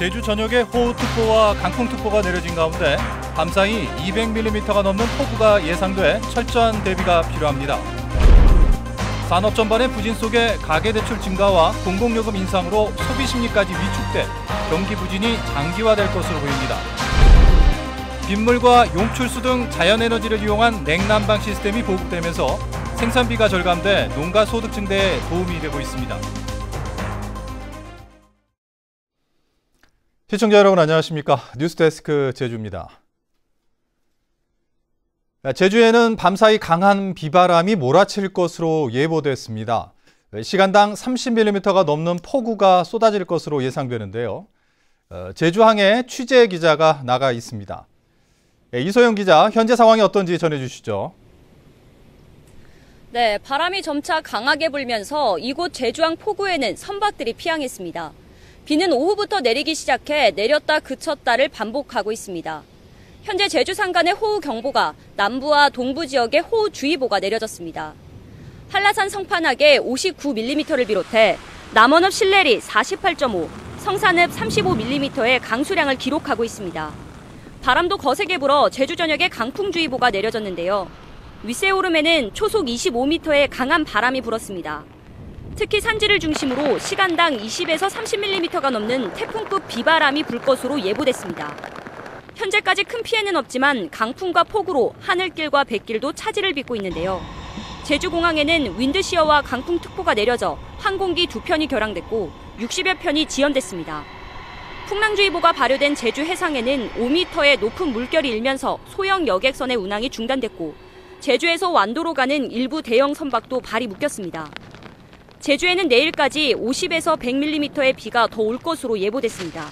제주 전역에 호우특보와 강풍특보가 내려진 가운데 밤사이 200mm가 넘는 폭우가 예상돼 철저한 대비가 필요합니다. 산업 전반의 부진 속에 가계대출 증가와 공공요금 인상으로 소비 심리까지 위축돼 경기 부진이 장기화될 것으로 보입니다. 빗물과 용출수 등 자연에너지를 이용한 냉난방 시스템이 보급되면서 생산비가 절감돼 농가 소득 증대에 도움이 되고 있습니다. 시청자 여러분 안녕하십니까? 뉴스데스크 제주입니다. 제주에는 밤사이 강한 비바람이 몰아칠 것으로 예보됐습니다. 시간당 30mm가 넘는 폭우가 쏟아질 것으로 예상되는데요. 제주항에 취재 기자가 나가 있습니다. 이소영 기자, 현재 상황이 어떤지 전해주시죠. 네, 바람이 점차 강하게 불면서 이곳 제주항 포구에는 선박들이 피항했습니다. 비는 오후부터 내리기 시작해 내렸다 그쳤다를 반복하고 있습니다. 현재 제주 산간에 호우경보가, 남부와 동부 지역에 호우주의보가 내려졌습니다. 한라산 성판악에 59mm를 비롯해 남원읍 신내리 48.5, 성산읍 35mm의 강수량을 기록하고 있습니다. 바람도 거세게 불어 제주 전역에 강풍주의보가 내려졌는데요. 윗세오름에는 초속 25m의 강한 바람이 불었습니다. 특히 산지를 중심으로 시간당 20에서 30mm가 넘는 태풍급 비바람이 불 것으로 예보됐습니다. 현재까지 큰 피해는 없지만 강풍과 폭우로 하늘길과 뱃길도 차질을 빚고 있는데요. 제주공항에는 윈드시어와 강풍특보가 내려져 항공기 2편이 결항됐고 60여 편이 지연됐습니다. 풍랑주의보가 발효된 제주 해상에는 5m의 높은 물결이 일면서 소형 여객선의 운항이 중단됐고 제주에서 완도로 가는 일부 대형 선박도 발이 묶였습니다. 제주에는 내일까지 50에서 100mm의 비가 더 올 것으로 예보됐습니다.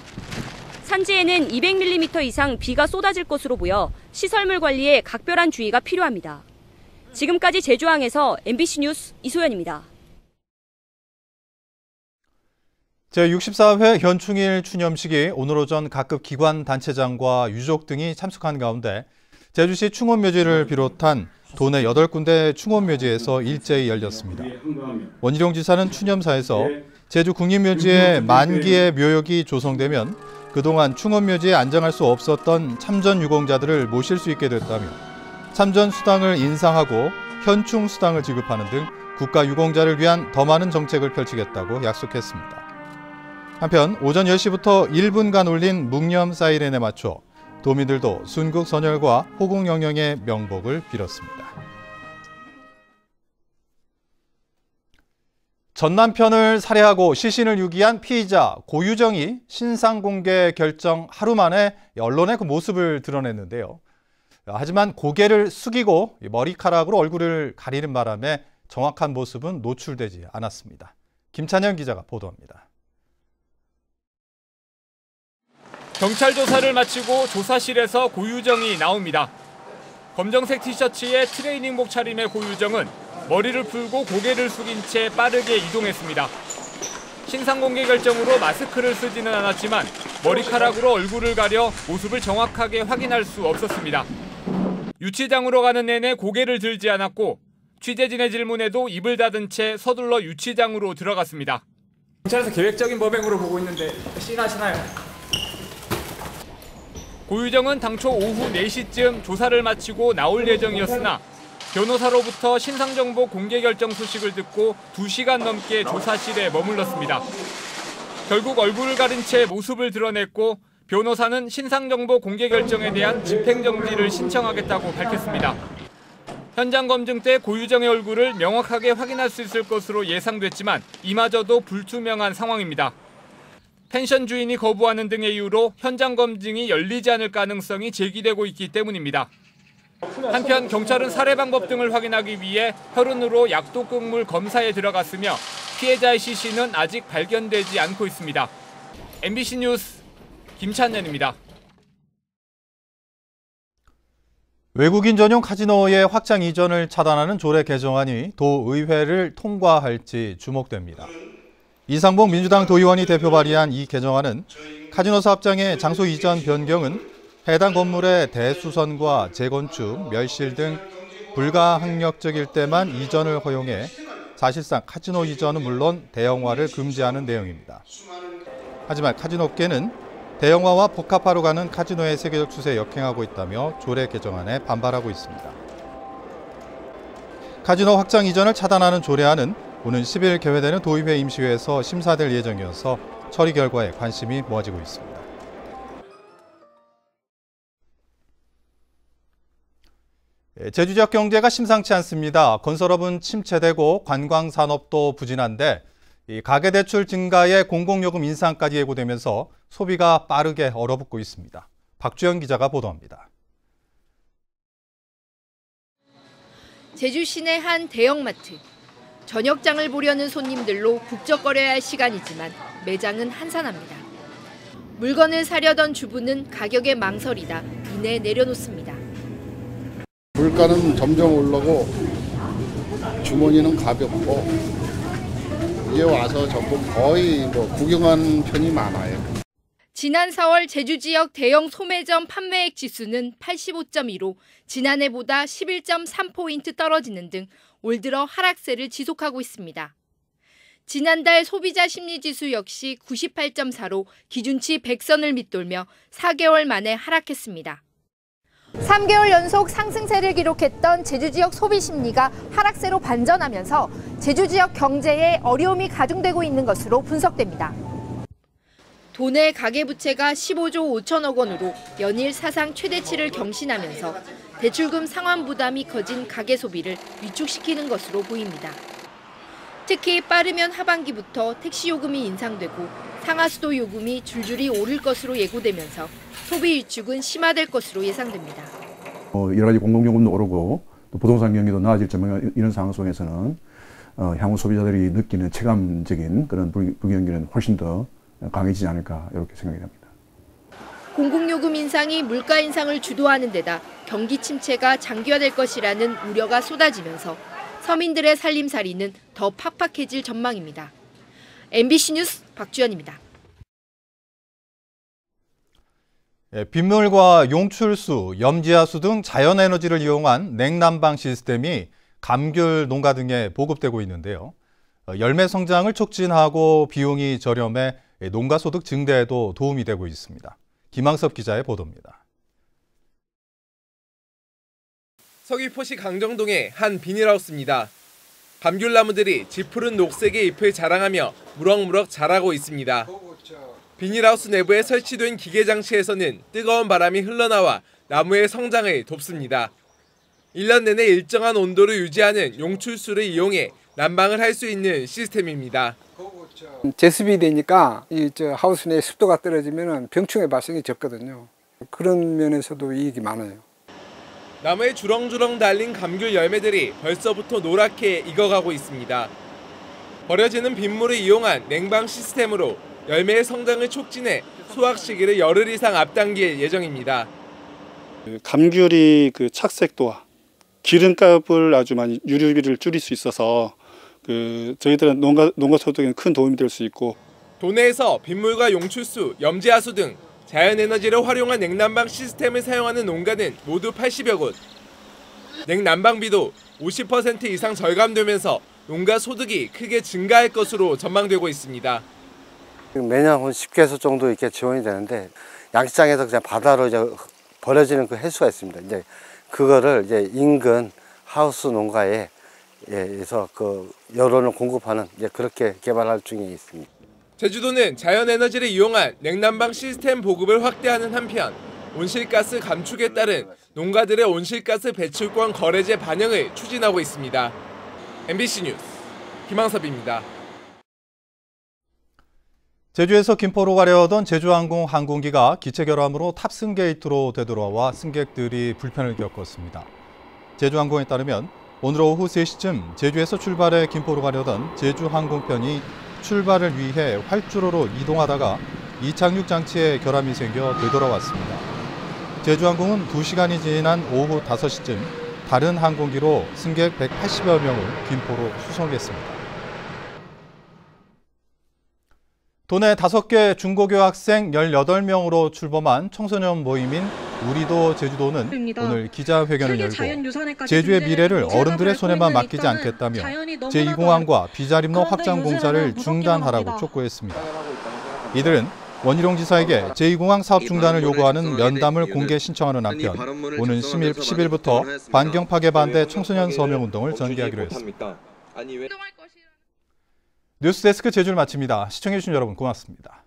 산지에는 200mm 이상 비가 쏟아질 것으로 보여 시설물 관리에 각별한 주의가 필요합니다. 지금까지 제주항에서 MBC 뉴스 이소연입니다. 제64회 현충일 추념식이 오늘 오전 각급 기관 단체장과 유족 등이 참석한 가운데 제주시 충원묘지를 비롯한 도내 8군데 충원묘지에서 일제히 열렸습니다. 원희룡 지사는 추념사에서 제주 국립묘지에 만기의 묘역이 조성되면 그동안 충원묘지에 안장할 수 없었던 참전 유공자들을 모실 수 있게 됐다며 참전 수당을 인상하고 현충 수당을 지급하는 등 국가 유공자를 위한 더 많은 정책을 펼치겠다고 약속했습니다. 한편 오전 10시부터 1분간 울린 묵념 사이렌에 맞춰 도민들도 순국 선열과 호국 영령의 명복을 빌었습니다. 전 남편을 살해하고 시신을 유기한 피의자 고유정이 신상 공개 결정 하루 만에 언론에 그 모습을 드러냈는데요. 하지만 고개를 숙이고 머리카락으로 얼굴을 가리는 바람에 정확한 모습은 노출되지 않았습니다. 김찬현 기자가 보도합니다. 경찰 조사를 마치고 조사실에서 고유정이 나옵니다. 검정색 티셔츠에 트레이닝복 차림의 고유정은 머리를 풀고 고개를 숙인 채 빠르게 이동했습니다. 신상 공개 결정으로 마스크를 쓰지는 않았지만 머리카락으로 얼굴을 가려 모습을 정확하게 확인할 수 없었습니다. 유치장으로 가는 내내 고개를 들지 않았고 취재진의 질문에도 입을 닫은 채 서둘러 유치장으로 들어갔습니다. 경찰에서 계획적인 범행으로 보고 있는데 시인하시나요? 고유정은 당초 오후 4시쯤 조사를 마치고 나올 예정이었으나 변호사로부터 신상정보 공개 결정 소식을 듣고 2시간 넘게 조사실에 머물렀습니다. 결국 얼굴을 가린 채 모습을 드러냈고 변호사는 신상정보 공개 결정에 대한 집행정지를 신청하겠다고 밝혔습니다. 현장 검증 때 고유정의 얼굴을 명확하게 확인할 수 있을 것으로 예상됐지만 이마저도 불투명한 상황입니다. 펜션 주인이 거부하는 등의 이유로 현장 검증이 열리지 않을 가능성이 제기되고 있기 때문입니다. 한편 경찰은 살해 방법 등을 확인하기 위해 혈흔으로 약독극물 검사에 들어갔으며 피해자의 시신은 아직 발견되지 않고 있습니다. MBC 뉴스 김찬현입니다. 외국인 전용 카지노의 확장 이전을 차단하는 조례 개정안이 도의회를 통과할지 주목됩니다. 이상봉 민주당 도의원이 대표 발의한 이 개정안은 카지노 사업장의 장소 이전 변경은 해당 건물의 대수선과 재건축, 멸실 등 불가항력적일 때만 이전을 허용해 사실상 카지노 이전은 물론 대형화를 금지하는 내용입니다. 하지만 카지노업계는 대형화와 복합화로 가는 카지노의 세계적 추세에 역행하고 있다며 조례 개정안에 반발하고 있습니다. 카지노 확장 이전을 차단하는 조례안은 오는 10일 개회되는 도의회 임시회에서 심사될 예정이어서 처리 결과에 관심이 모아지고 있습니다. 제주 지역 경제가 심상치 않습니다. 건설업은 침체되고 관광산업도 부진한데 가계대출 증가에 공공요금 인상까지 예고되면서 소비가 빠르게 얼어붙고 있습니다. 박주영 기자가 보도합니다. 제주 시내 한 대형마트. 저녁장을 보려는 손님들로 북적거려야 할 시간이지만 매장은 한산합니다. 물건을 사려던 주부는 가격에 망설이다 이내 내려놓습니다. 물가는 점점 오르고 주머니는 가볍고 이제 와서 전부 거의 구경하는 편이 많아요. 지난 4월 제주 지역 대형 소매점 판매액 지수는 85.2로 지난해보다 11.3포인트 떨어지는 등 올 들어 하락세를 지속하고 있습니다. 지난달 소비자 심리지수 역시 98.4로 기준치 100선을 밑돌며 4개월 만에 하락했습니다. 3개월 연속 상승세를 기록했던 제주 지역 소비 심리가 하락세로 반전하면서 제주 지역 경제에 어려움이 가중되고 있는 것으로 분석됩니다. 도내 가계부채가 15조 5천억 원으로 연일 사상 최대치를 경신하면서 대출금 상환 부담이 커진 가계 소비를 위축시키는 것으로 보입니다. 특히 빠르면 하반기부터 택시 요금이 인상되고 상하수도 요금이 줄줄이 오를 것으로 예고되면서 소비 위축은 심화될 것으로 예상됩니다. 여러 가지 공공요금도 오르고 또 부동산 경기도 나아질 전망 이런 상황 속에서는 향후 소비자들이 느끼는 체감적인 그런 불경기는 훨씬 더 강해지지 않을까 이렇게 생각이 됩니다. 공공요금 인상이 물가 인상을 주도하는 데다 경기 침체가 장기화될 것이라는 우려가 쏟아지면서 서민들의 살림살이는 더 팍팍해질 전망입니다. MBC 뉴스 박주연입니다. 빗물과 용출수, 염지하수 등 자연에너지를 이용한 냉난방 시스템이 감귤 농가 등에 보급되고 있는데요. 열매 성장을 촉진하고 비용이 저렴해 농가 소득 증대에도 도움이 되고 있습니다. 김항섭 기자의 보도입니다. 서귀포시 강정동의 한 비닐하우스입니다. 감귤나무들이 짙푸른 녹색의 잎을 자랑하며 무럭무럭 자라고 있습니다. 비닐하우스 내부에 설치된 기계장치에서는 뜨거운 바람이 흘러나와 나무의 성장을 돕습니다. 1년 내내 일정한 온도를 유지하는 용출수를 이용해 난방을 할 수 있는 시스템입니다. 제습이 되니까 하우스 내 습도가 떨어지면 병충해 발생이 적거든요. 그런 면에서도 이익이 많아요. 나무에 주렁주렁 달린 감귤 열매들이 벌써부터 노랗게 익어가고 있습니다. 버려지는 빗물을 이용한 냉방 시스템으로 열매의 성장을 촉진해 수확 시기를 열흘 이상 앞당길 예정입니다. 감귤이 착색도와 기름값을 아주 많이 유류비를 줄일 수 있어서 저희들은 농가 소득에는 큰 도움이 될 수 있고, 도내에서 빗물과 용출수, 염지하수 등 자연에너지를 활용한 냉난방 시스템을 사용하는 농가는 모두 80여 곳. 냉난방비도 50% 이상 절감되면서 농가 소득이 크게 증가할 것으로 전망되고 있습니다. 매년 한 10개소 정도 이렇게 지원이 되는데 양식장에서 그냥 바다로 버려지는 그 해수가 있습니다. 이제 그거를 인근 하우스 농가에 에서 여론을 공급하는 그렇게 개발할 중에 있습니다. 제주도는 자연에너지를 이용한 냉난방 시스템 보급을 확대하는 한편 온실가스 감축에 따른 농가들의 온실가스 배출권 거래제 반영을 추진하고 있습니다. MBC 뉴스 김항섭입니다. 제주에서 김포로 가려던 제주항공 항공기가 기체 결함으로 탑승 게이트로 되돌아와 승객들이 불편을 겪었습니다. 제주항공에 따르면 오늘 오후 3시쯤 제주에서 출발해 김포로 가려던 제주항공편이 출발을 위해 활주로로 이동하다가 이착륙 장치에 결함이 생겨 되돌아왔습니다. 제주항공은 2시간이 지난 오후 5시쯤 다른 항공기로 승객 180여 명을 김포로 수송했습니다. 도내 5개 중고교 학생 18명으로 출범한 청소년 모임인 우리도 제주도는 오늘 기자회견을 열고 제주의 미래를 어른들의 손에만 맡기지 않겠다며 제2공항과 비자림로 확장 공사를 중단하라고 촉구했습니다. 이들은 원희룡 지사에게 제2공항 사업 중단을 요구하는 면담을 공개 신청하는 한편 오는 10일부터 반경 파괴 반대 청소년 서명 운동을 전개하기로 했습니다. 뉴스데스크 제주를 마칩니다. 시청해주신 여러분 고맙습니다.